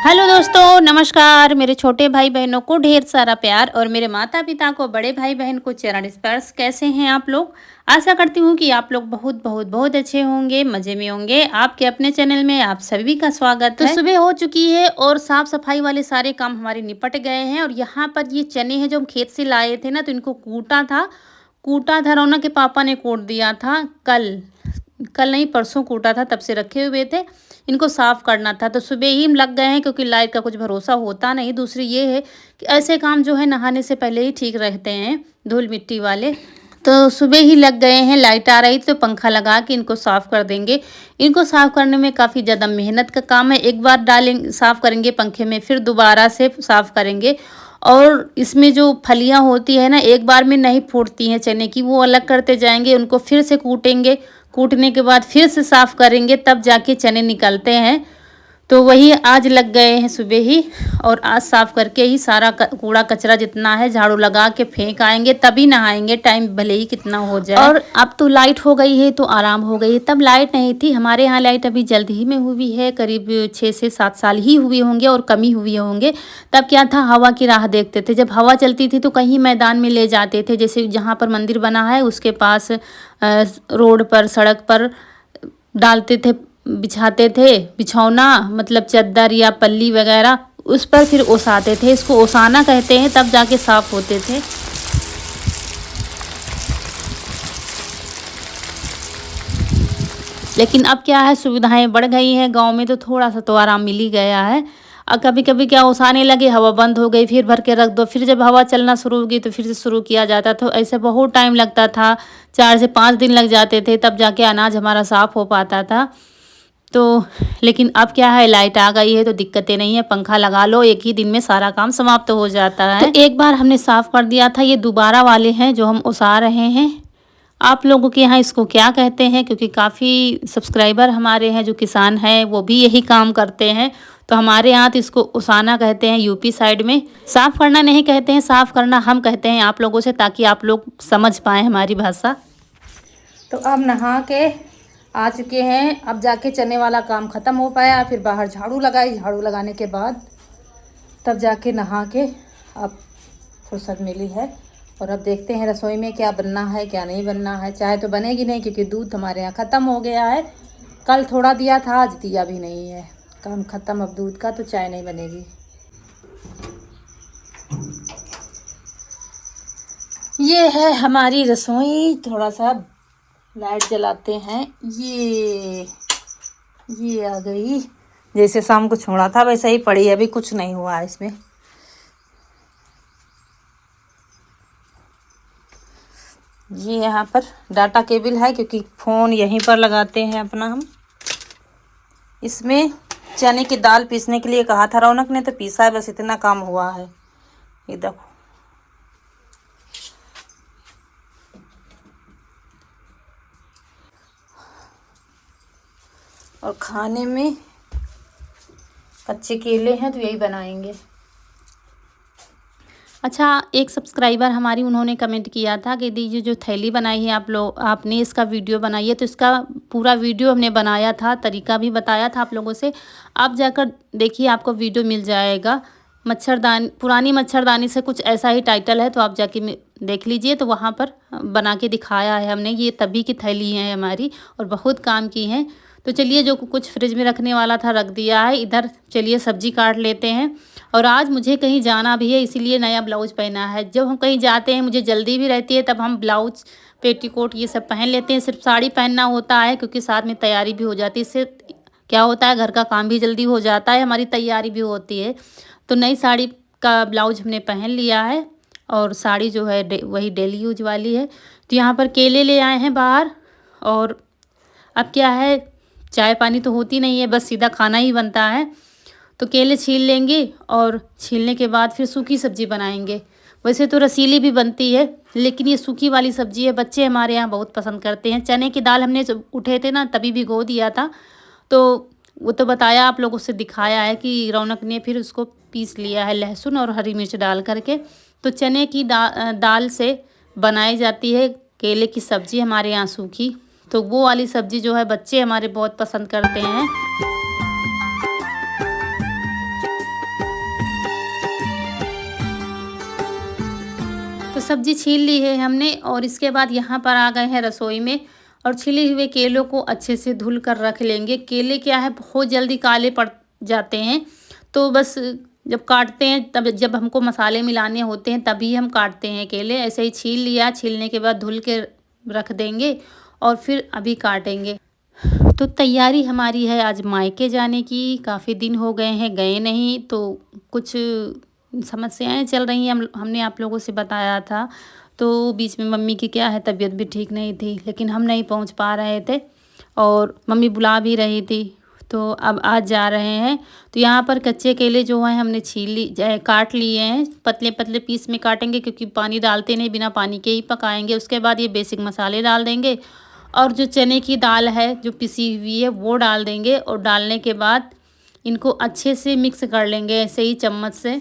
Hello दोस्तों, नमस्कार। मेरे छोटे भाई बहनों को ढेर सारा प्यार और मेरे माता पिता को, बड़े भाई बहन को चरण स्पर्श। कैसे हैं आप लोग? आशा करती हूँ कि आप लोग बहुत बहुत बहुत अच्छे होंगे, मज़े में होंगे। आपके अपने चैनल में आप सभी का स्वागत है। तो सुबह हो चुकी है और साफ सफाई वाले सारे काम हमारे निपट गए हैं। और यहाँ पर ये चने हैं जो हम खेत से लाए थे ना, तो इनको कूटा था। रौनक के पापा ने कूट दिया था कल। कल नहीं, परसों कूटा था, तब से रखे हुए थे। इनको साफ करना था, तो सुबह ही हम लग गए हैं, क्योंकि लाइट का कुछ भरोसा होता नहीं। दूसरी ये है कि ऐसे काम जो है नहाने से पहले ही ठीक रहते हैं, धूल मिट्टी वाले। तो सुबह ही लग गए हैं, लाइट आ रही तो पंखा लगा के इनको साफ़ कर देंगे। इनको साफ़ करने में काफ़ी ज़्यादा मेहनत का काम है। एक बार डालेंगे, साफ़ करेंगे पंखे में, फिर दोबारा से साफ़ करेंगे। और इसमें जो फलियां होती है ना, एक बार में नहीं फूटती हैं चने की, वो अलग करते जाएंगे। उनको फिर से कूटेंगे, कूटने के बाद फिर से साफ़ करेंगे, तब जाके चने निकलते हैं। तो वही आज लग गए हैं सुबह ही, और आज साफ़ करके ही सारा कूड़ा कचरा जितना है झाड़ू लगा के फेंक आएंगे, तभी नहाएंगे, टाइम भले ही कितना हो जाए। और अब तो लाइट हो गई है तो आराम हो गई है। तब लाइट नहीं थी, हमारे यहाँ लाइट अभी जल्द ही में हुई है, करीब 6 से 7 साल ही हुए होंगे और कम ही हुए होंगे। तब क्या था, हवा की राह देखते थे। जब हवा चलती थी तो कहीं मैदान में ले जाते थे, जैसे जहाँ पर मंदिर बना है उसके पास रोड पर, सड़क पर डालते थे, बिछाते थे बिछौना, मतलब चादर या पल्ली वगैरह, उस पर फिर ओसाते थे। इसको ओसाना कहते हैं, तब जाके साफ होते थे। लेकिन अब क्या है, सुविधाएं बढ़ गई हैं गांव में, तो थोड़ा सा तो आराम मिल ही गया है। और कभी कभी क्या, ओसाने लगे, हवा बंद हो गई, फिर भर के रख दो, फिर जब हवा चलना शुरू होगी तो फिर से शुरू किया जाता। तो ऐसे बहुत टाइम लगता था, 4 से 5 दिन लग जाते थे, तब जाके अनाज हमारा साफ हो पाता था। तो लेकिन अब क्या है, लाइट आ गई है तो दिक्कतें नहीं है, पंखा लगा लो, एक ही दिन में सारा काम समाप्त हो जाता है। तो एक बार हमने साफ कर दिया था, ये दोबारा वाले हैं जो हम ओसा रहे हैं। आप लोगों के यहाँ इसको क्या कहते हैं? क्योंकि काफ़ी सब्सक्राइबर हमारे हैं जो किसान हैं, वो भी यही काम करते हैं। तो हमारे यहाँ तो इसको ओसाना कहते हैं, यूपी साइड में। साफ़ करना नहीं कहते हैं, साफ़ करना हम कहते हैं आप लोगों से, ताकि आप लोग समझ पाएँ हमारी भाषा। तो अब नहा के आ चुके हैं, अब जाके चने वाला काम ख़त्म हो पाया। फिर बाहर झाड़ू लगाई, झाड़ू लगाने के बाद तब जाके नहा के अब फुर्सत मिली है। और अब देखते हैं रसोई में क्या बनना है, क्या नहीं बनना है। चाय तो बनेगी नहीं, क्योंकि दूध हमारे यहाँ ख़त्म हो गया है। कल थोड़ा दिया था, आज दिया भी नहीं है, काम ख़त्म अब दूध का, तो चाय नहीं बनेगी। ये है हमारी रसोई। थोड़ा सा लाइट जलाते हैं। ये आ गई, जैसे शाम को छोड़ा था वैसे ही पड़ी है, अभी कुछ नहीं हुआ है इसमें। ये यहाँ पर डाटा केबल है, क्योंकि फ़ोन यहीं पर लगाते हैं अपना हम। इसमें चने की दाल पीसने के लिए कहा था रौनक ने, तो पीसा है, बस इतना काम हुआ है। ये देखो, और खाने में कच्चे केले हैं तो यही बनाएंगे। अच्छा, एक सब्सक्राइबर हमारी, उन्होंने कमेंट किया था कि दीजिए जो थैली बनाई है आपने इसका वीडियो बनाई है। तो इसका पूरा वीडियो हमने बनाया था, तरीका भी बताया था आप लोगों से। आप जाकर देखिए, आपको वीडियो मिल जाएगा। मच्छरदानी, पुरानी मच्छरदानी से कुछ ऐसा ही टाइटल है, तो आप जाके देख लीजिए। तो वहाँ पर बना के दिखाया है हमने। ये तभी की थैली है हमारी, और बहुत काम की हैं। तो चलिए, जो कुछ फ्रिज में रखने वाला था रख दिया है। इधर चलिए सब्जी काट लेते हैं। और आज मुझे कहीं जाना भी है, इसीलिए नया ब्लाउज़ पहना है। जब हम कहीं जाते हैं, मुझे जल्दी भी रहती है, तब हम ब्लाउज, पेटीकोट ये सब पहन लेते हैं। सिर्फ साड़ी पहनना होता है, क्योंकि साथ में तैयारी भी हो जाती है। इससे क्या होता है, घर का काम भी जल्दी हो जाता है, हमारी तैयारी भी होती है। तो नई साड़ी का ब्लाउज हमने पहन लिया है, और साड़ी जो है वही डेली यूज वाली है। तो यहाँ पर केले ले आए हैं बाहर। और अब क्या है, चाय पानी तो होती नहीं है, बस सीधा खाना ही बनता है। तो केले छील लेंगे, और छीलने के बाद फिर सूखी सब्ज़ी बनाएंगे। वैसे तो रसीली भी बनती है, लेकिन ये सूखी वाली सब्ज़ी है, बच्चे हमारे यहाँ बहुत पसंद करते हैं। चने की दाल हमने जब उठे थे ना, तभी भिगो दिया था। तो वो तो बताया, आप लोगों से दिखाया है कि रौनक ने फिर उसको पीस लिया है, लहसुन और हरी मिर्च डाल करके। तो चने की दाल से बनाई जाती है केले की सब्ज़ी हमारे यहाँ सूखी। तो वो वाली सब्ज़ी जो है बच्चे हमारे बहुत पसंद करते हैं। सब्ज़ी छील ली है हमने और इसके बाद यहाँ पर आ गए हैं रसोई में और छिले हुए केलों को अच्छे से धुल कर रख लेंगे। केले क्या है बहुत जल्दी काले पड़ जाते हैं, तो बस जब काटते हैं तब जब हमको मसाले मिलाने होते हैं तभी हम काटते हैं केले। ऐसे ही छील लिया, छीलने के बाद धुल के रख देंगे और फिर अभी काटेंगे। तो तैयारी हमारी है आज मायके जाने की। काफ़ी दिन हो गए हैं गए नहीं, तो कुछ समस्याएं चल रही हैं। हमने आप लोगों से बताया था, तो बीच में मम्मी की क्या है तबीयत भी ठीक नहीं थी, लेकिन हम नहीं पहुंच पा रहे थे और मम्मी बुला भी रही थी, तो अब आज जा रहे हैं। तो यहाँ पर कच्चे केले जो हैं हमने काट लिए हैं। पतले पतले पीस में काटेंगे क्योंकि पानी डालते नहीं, बिना पानी के ही पकाएंगे। उसके बाद ये बेसिक मसाले डाल देंगे और जो चने की दाल है जो पिसी हुई है वो डाल देंगे और डालने के बाद इनको अच्छे से मिक्स कर लेंगे ऐसे ही चम्मच से।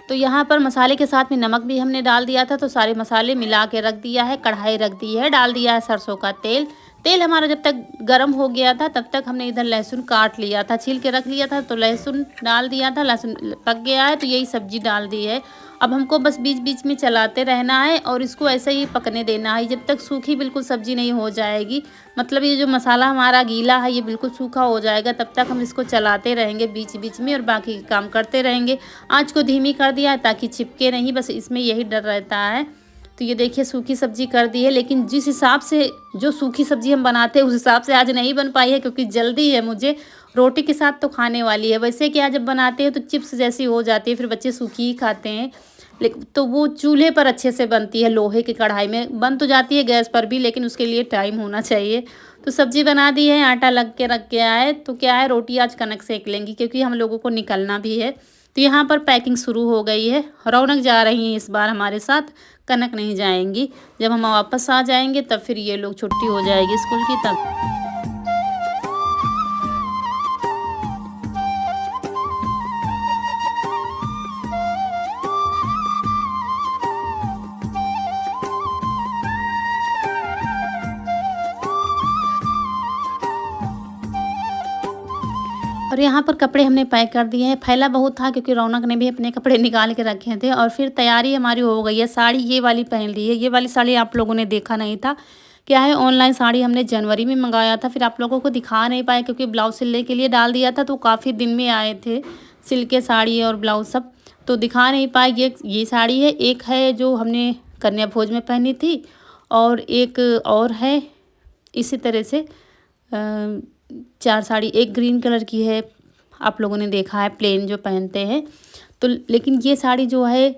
तो यहाँ पर मसाले के साथ में नमक भी हमने डाल दिया था, तो सारे मसाले मिला के रख दिया है। कढ़ाई रख दी है, डाल दिया है सरसों का तेल। तेल हमारा जब तक गर्म हो गया था तब तक हमने इधर लहसुन काट लिया था, छील के रख लिया था, तो लहसुन डाल दिया था। लहसुन पक गया है तो यही सब्जी डाल दी है। अब हमको बस बीच बीच में चलाते रहना है और इसको ऐसे ही पकने देना है जब तक सूखी बिल्कुल सब्जी नहीं हो जाएगी। मतलब ये जो मसाला हमारा गीला है ये बिल्कुल सूखा हो जाएगा, तब तक हम इसको चलाते रहेंगे बीच बीच में और बाकी काम करते रहेंगे। आँच को धीमी कर दिया है ताकि चिपके नहीं, बस इसमें यही डर रहता है। तो ये देखिए सूखी सब्जी कर दी है, लेकिन जिस हिसाब से जो सूखी सब्जी हम बनाते हैं उस हिसाब से आज नहीं बन पाई है क्योंकि जल्दी है मुझे। रोटी के साथ तो खाने वाली है, वैसे क्या जब बनाते हैं तो चिप्स जैसी हो जाती है, फिर बच्चे सूखी ही खाते हैं। लेकिन तो वो चूल्हे पर अच्छे से बनती है, लोहे की कढ़ाई में बन तो जाती है गैस पर भी, लेकिन उसके लिए टाइम होना चाहिए। तो सब्जी बना दी है, आटा लग के रख गया है। तो क्या है रोटी आज कनक सेक लेंगी क्योंकि हम लोगों को निकलना भी है। तो यहाँ पर पैकिंग शुरू हो गई है। रौनक जा रही है इस बार हमारे साथ, कनक नहीं जाएंगी। जब हम वापस आ जाएंगे तब फिर ये लोग छुट्टी हो जाएगी स्कूल की तब। और यहाँ पर कपड़े हमने पैक कर दिए हैं। फैला बहुत था क्योंकि रौनक ने भी अपने कपड़े निकाल के रखे थे। और फिर तैयारी हमारी हो गई है। साड़ी ये वाली पहन ली है। ये वाली साड़ी आप लोगों ने देखा नहीं था। क्या है ऑनलाइन साड़ी हमने जनवरी में मंगाया था, फिर आप लोगों को दिखा नहीं पाए क्योंकि ब्लाउज सिलने के लिए डाल दिया था, तो काफ़ी दिन में आए थे सिल के साड़ी और ब्लाउज सब, तो दिखा नहीं पाए। ये साड़ी है, एक है जो हमने कन्या भोज में पहनी थी और एक और है इसी तरह से 4 साड़ी। एक ग्रीन कलर की है, आप लोगों ने देखा है प्लेन जो पहनते हैं। तो लेकिन ये साड़ी जो है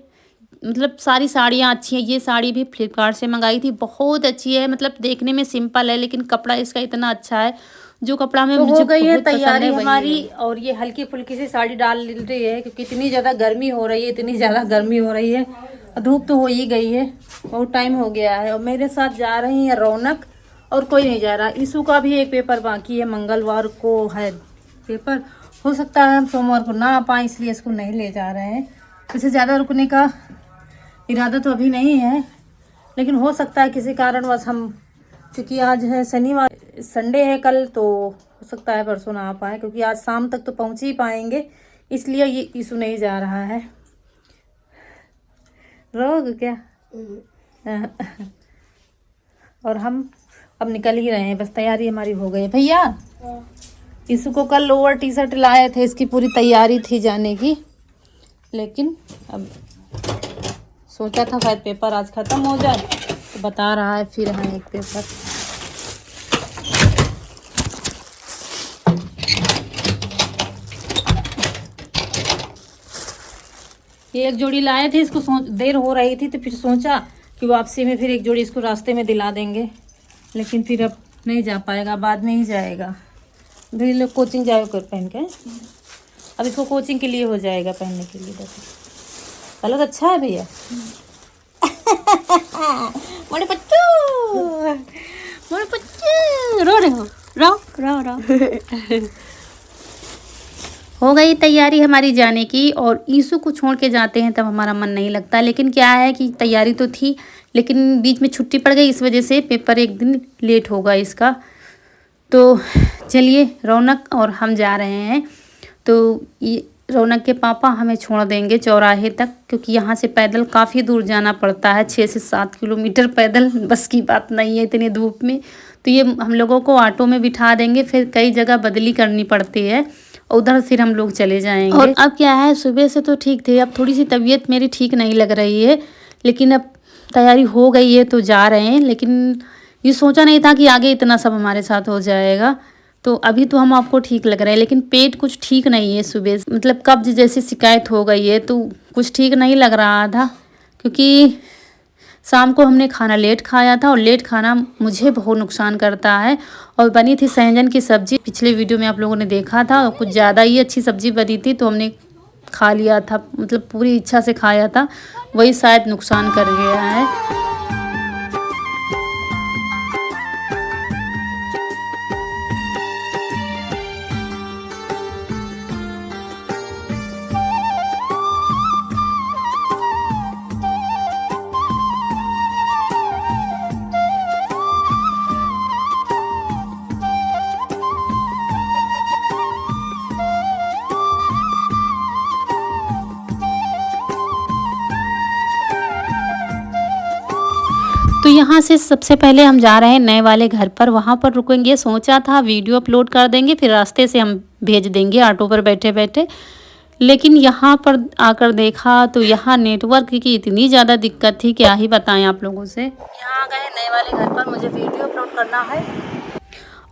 मतलब सारी साड़ियाँ अच्छी हैं। ये साड़ी भी फ्लिपकार्ट से मंगाई थी, बहुत अच्छी है। मतलब देखने में सिंपल है लेकिन कपड़ा इसका इतना अच्छा है, जो कपड़ा में तो मुझे हो गई है तैयारी हमारी। और ये हल्की फुल्की सी साड़ी डाल रही है क्योंकि इतनी ज़्यादा गर्मी हो रही है, इतनी ज़्यादा गर्मी हो रही है। धूप तो हो ही गई है, बहुत टाइम हो गया है। और मेरे साथ जा रही है रौनक और कोई नहीं जा रहा। ईशू का भी एक पेपर बाकी है, मंगलवार को है पेपर। हो सकता है हम सोमवार को ना आ पाएँ, इसलिए इसको नहीं ले जा रहे हैं। इससे ज़्यादा रुकने का इरादा तो अभी नहीं है, लेकिन हो सकता है किसी कारणवश हम, क्योंकि आज है शनिवार, संडे है कल, तो हो सकता है परसों ना आ पाए क्योंकि आज शाम तक तो पहुँच ही पाएंगे, इसलिए ये ईशू नहीं जा रहा है। रोग क्या और हम अब निकल ही रहे हैं, बस तैयारी हमारी हो गई है। भैया ईशु को कल लोअर टी शर्ट लाए थे, इसकी पूरी तैयारी थी जाने की, लेकिन अब सोचा था शायद पेपर आज ख़त्म हो जाए, तो बता रहा है फिर है एक पेपर। ये एक जोड़ी लाए थे, इसको देर हो रही थी तो फिर सोचा कि वापसी में फिर एक जोड़ी इसको रास्ते में दिला देंगे, लेकिन फिर अब नहीं जा पाएगा, बाद में ही जाएगा। फिर लोग कोचिंग जाए कर पहन के, अब इसको कोचिंग के लिए हो जाएगा पहनने के लिए। कलर अच्छा है भैया। मोरे पच्चू मोरे पच्चू रो रहे हो, रो रो रो। हो गई तैयारी हमारी जाने की, और ईशु को छोड़ के जाते हैं तब हमारा मन नहीं लगता। लेकिन क्या है कि तैयारी तो थी, लेकिन बीच में छुट्टी पड़ गई, इस वजह से पेपर एक दिन लेट होगा इसका। तो चलिए रौनक और हम जा रहे हैं तो ये रौनक के पापा हमें छोड़ देंगे चौराहे तक, क्योंकि यहाँ से पैदल काफ़ी दूर जाना पड़ता है, 6 से 7 किलोमीटर पैदल, बस की बात नहीं है इतनी धूप में। तो ये हम लोगों को ऑटो में बिठा देंगे, फिर कई जगह बदली करनी पड़ती है, उधर फिर हम लोग चले जाएंगे। और अब क्या है, सुबह से तो ठीक थे, अब थोड़ी सी तबीयत मेरी ठीक नहीं लग रही है, लेकिन अब तैयारी हो गई है तो जा रहे हैं। लेकिन ये सोचा नहीं था कि आगे इतना सब हमारे साथ हो जाएगा। तो अभी तो हम आपको ठीक लग रहा है, लेकिन पेट कुछ ठीक नहीं है, सुबह मतलब कब्ज जैसी शिकायत हो गई है, तो कुछ ठीक नहीं लग रहा था। क्योंकि शाम को हमने खाना लेट खाया था, और लेट खाना मुझे बहुत नुकसान करता है। और बनी थी सहजन की सब्ज़ी, पिछले वीडियो में आप लोगों ने देखा था, और कुछ ज़्यादा ही अच्छी सब्ज़ी बनी थी, तो हमने खा लिया था, मतलब पूरी इच्छा से खाया था, वही शायद नुकसान कर गया है। तो यहाँ से सबसे पहले हम जा रहे हैं नए वाले घर पर, वहाँ पर रुकेंगे। सोचा था वीडियो अपलोड कर देंगे, फिर रास्ते से हम भेज देंगे ऑटो पर बैठे बैठे। लेकिन यहाँ पर आकर देखा तो यहाँ नेटवर्क की इतनी ज़्यादा दिक्कत थी, क्या ही बताएं आप लोगों से। यहाँ आ गए नए वाले घर पर, मुझे वीडियो अपलोड करना है,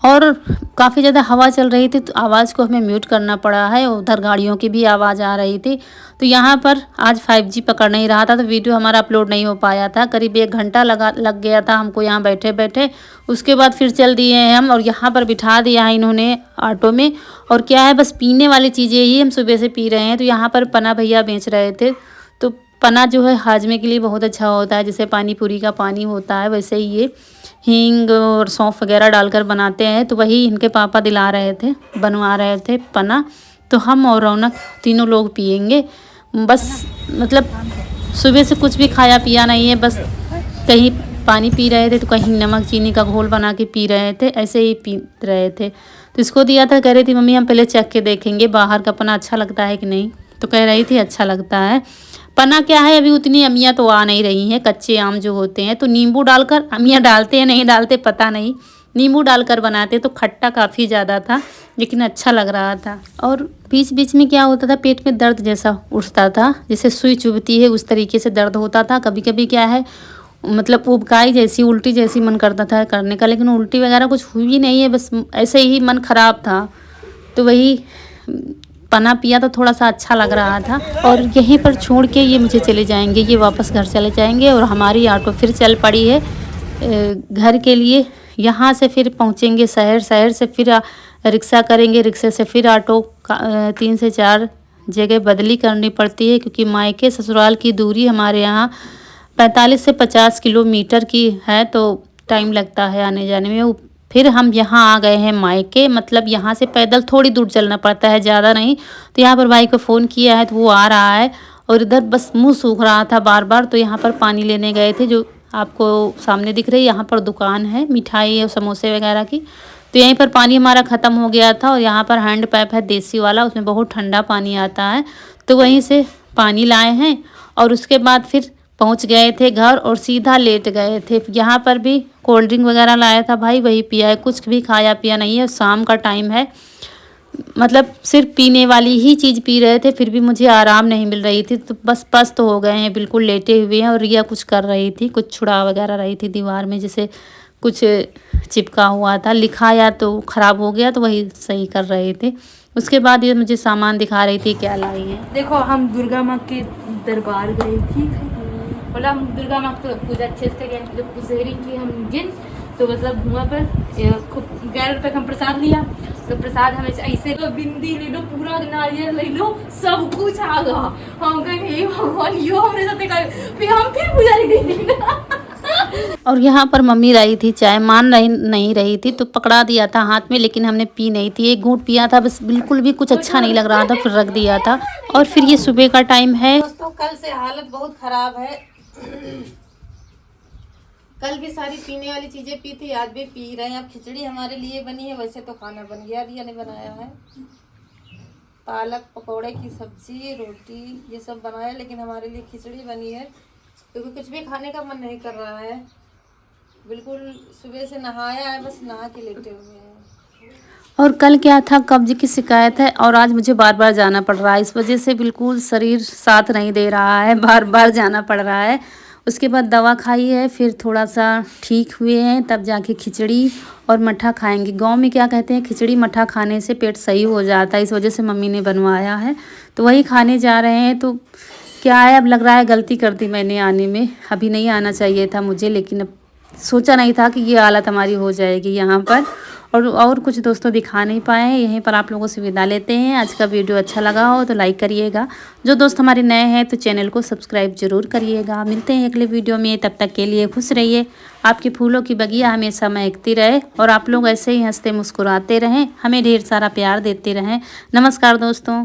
और काफ़ी ज़्यादा हवा चल रही थी, तो आवाज़ को हमें म्यूट करना पड़ा है। उधर गाड़ियों की भी आवाज़ आ रही थी। तो यहाँ पर आज 5G पकड़ नहीं रहा था, तो वीडियो हमारा अपलोड नहीं हो पाया था। करीब 1 घंटा लग गया था हमको यहाँ बैठे बैठे। उसके बाद फिर चल दिए हैं हम, और यहाँ पर बिठा दिया है इन्होंने ऑटो में। और क्या है, बस पीने वाली चीज़ें ही हम सुबह से पी रहे हैं। तो यहाँ पर पना भैया बेच रहे थे। तो पना जो है हाजमे के लिए बहुत अच्छा होता है, जैसे पानी पूरी का पानी होता है, वैसे ही ये हींग और सौंफ वगैरह डालकर बनाते हैं। तो वही इनके पापा दिला रहे थे, बनवा रहे थे पना। तो हम और रौनक तीनों लोग पियेंगे। बस मतलब सुबह से कुछ भी खाया पिया नहीं है, बस कहीं पानी पी रहे थे, तो कहीं नमक चीनी का घोल बना के पी रहे थे, ऐसे ही पी रहे थे। तो इसको दिया था, कह रही थी मम्मी हम पहले चख के देखेंगे बाहर का पना अच्छा लगता है कि नहीं। तो कह रही थी अच्छा लगता है। पना क्या है, अभी उतनी अमियाँ तो आ नहीं रही हैं, कच्चे आम जो होते हैं तो नींबू डालकर, अमियाँ डालते हैं नहीं डालते पता नहीं, नींबू डालकर बनाते तो खट्टा काफ़ी ज़्यादा था, लेकिन अच्छा लग रहा था। और बीच बीच में क्या होता था, पेट में दर्द जैसा उठता था, जैसे सुई चुभती है उस तरीके से दर्द होता था। कभी कभी क्या है, मतलब उबकाई जैसी, उल्टी जैसी मन करता था करने का, लेकिन उल्टी वगैरह कुछ हुई नहीं है, बस ऐसे ही मन ख़राब था। तो वही पना पिया तो थोड़ा सा अच्छा लग रहा था। और यहीं पर छोड़ के ये मुझे चले जाएंगे, ये वापस घर चले जाएंगे, और हमारी ऑटो फिर चल पड़ी है घर के लिए। यहाँ से फिर पहुँचेंगे शहर, शहर से फिर रिक्शा करेंगे, रिक्शे से फिर ऑटो 3 से 4 जगह बदली करनी पड़ती है, क्योंकि मायके ससुराल की दूरी हमारे यहाँ 45 से 50 किलोमीटर की है, तो टाइम लगता है आने जाने में। फिर हम यहाँ आ गए हैं मायके, मतलब यहाँ से पैदल थोड़ी दूर चलना पड़ता है, ज़्यादा नहीं। तो यहाँ पर भाई को फ़ोन किया है, तो वो आ रहा है। और इधर बस मुंह सूख रहा था बार बार, तो यहाँ पर पानी लेने गए थे, जो आपको सामने दिख रही है। यहाँ पर दुकान है मिठाई और समोसे वगैरह की। तो यहीं पर पानी हमारा ख़त्म हो गया था, और यहाँ पर हैंड पाइप है देसी वाला, उसमें बहुत ठंडा पानी आता है, तो वहीं से पानी लाए हैं। और उसके बाद फिर पहुंच गए थे घर, और सीधा लेट गए थे। यहाँ पर भी कोल्ड ड्रिंक वगैरह लाया था भाई, वही पिया है, कुछ भी खाया पिया नहीं है। शाम का टाइम है, मतलब सिर्फ पीने वाली ही चीज़ पी रहे थे, फिर भी मुझे आराम नहीं मिल रही थी। तो बस पस्त हो गए हैं, बिल्कुल लेटे हुए हैं। और रिया कुछ कर रही थी, कुछ छुड़ा वगैरह रही थी दीवार में, जैसे कुछ चिपका हुआ था, लिखा या तो ख़राब हो गया, तो वही सही कर रहे थे। उसके बाद ये मुझे सामान दिखा रही थी क्या लाई है। देखो, हम दुर्गा माँ के दरबार गए थी, मतलब हम दुर्गा माँ को पूजा अच्छे से गए, जब पुशहरी की हम जिन, तो मतलब वहाँ पर 11 रुपये का हम प्रसाद लिया। तो प्रसाद हमें ऐसे लो, बिंदी ले लो, पूरा नारियल ले लो, सब कुछ आ गया। हम कहें हे भगवान, यो हमरे साथ फिर हम फिर पुजारी दे दी। और यहाँ पर मम्मी लाई थी चाय, नहीं रही थी, तो पकड़ा दिया था हाथ में, लेकिन हमने पी नहीं थी, एक घूंट पिया था बस, बिल्कुल भी कुछ अच्छा नहीं लग रहा था, फिर रख दिया था। और फिर ये सुबह का टाइम है। दोस्तों, कल से हालत बहुत खराब है। कल भी सारी पीने वाली चीजें पी थी, आज भी पी रहे हैं। अब खिचड़ी हमारे लिए बनी है, वैसे तो खाना बन गया, रिया ने बनाया है। पालक पकौड़े की सब्जी, रोटी ये सब बनाया, लेकिन हमारे लिए खिचड़ी बनी है क्योंकि कुछ भी खाने का मन नहीं कर रहा है। बिल्कुल सुबह से नहाया है, बस नहा के लेटे हुए हैं। और कल क्या था, कब्ज की शिकायत है और आज मुझे बार बार जाना पड़ रहा है। इस वजह से बिल्कुल शरीर साथ नहीं दे रहा है, बार बार जाना पड़ रहा है। उसके बाद दवा खाई है, फिर थोड़ा सा ठीक हुए हैं, तब जाके खिचड़ी और मट्ठा खाएंगे। गांव में क्या कहते हैं, खिचड़ी मट्ठा खाने से पेट सही हो जाता है। इस वजह से मम्मी ने बनवाया है, तो वही खाने जा रहे हैं। तो क्या है, अब लग रहा है गलती कर दी मैंने आने में। अभी नहीं आना चाहिए था मुझे, लेकिन अब सोचा नहीं था कि ये हालत हमारी हो जाएगी यहाँ पर। और कुछ दोस्तों दिखा नहीं पाए हैं, यहीं पर आप लोगों से विदा लेते हैं। आज का वीडियो अच्छा लगा हो तो लाइक करिएगा। जो दोस्त हमारे नए हैं तो चैनल को सब्सक्राइब जरूर करिएगा। मिलते हैं अगले वीडियो में, तब तक के लिए खुश रहिए। आपके फूलों की बगिया हमेशा महकती रहे और आप लोग ऐसे ही हंसते मुस्कुराते रहें, हमें ढेर सारा प्यार देते रहें। नमस्कार दोस्तों।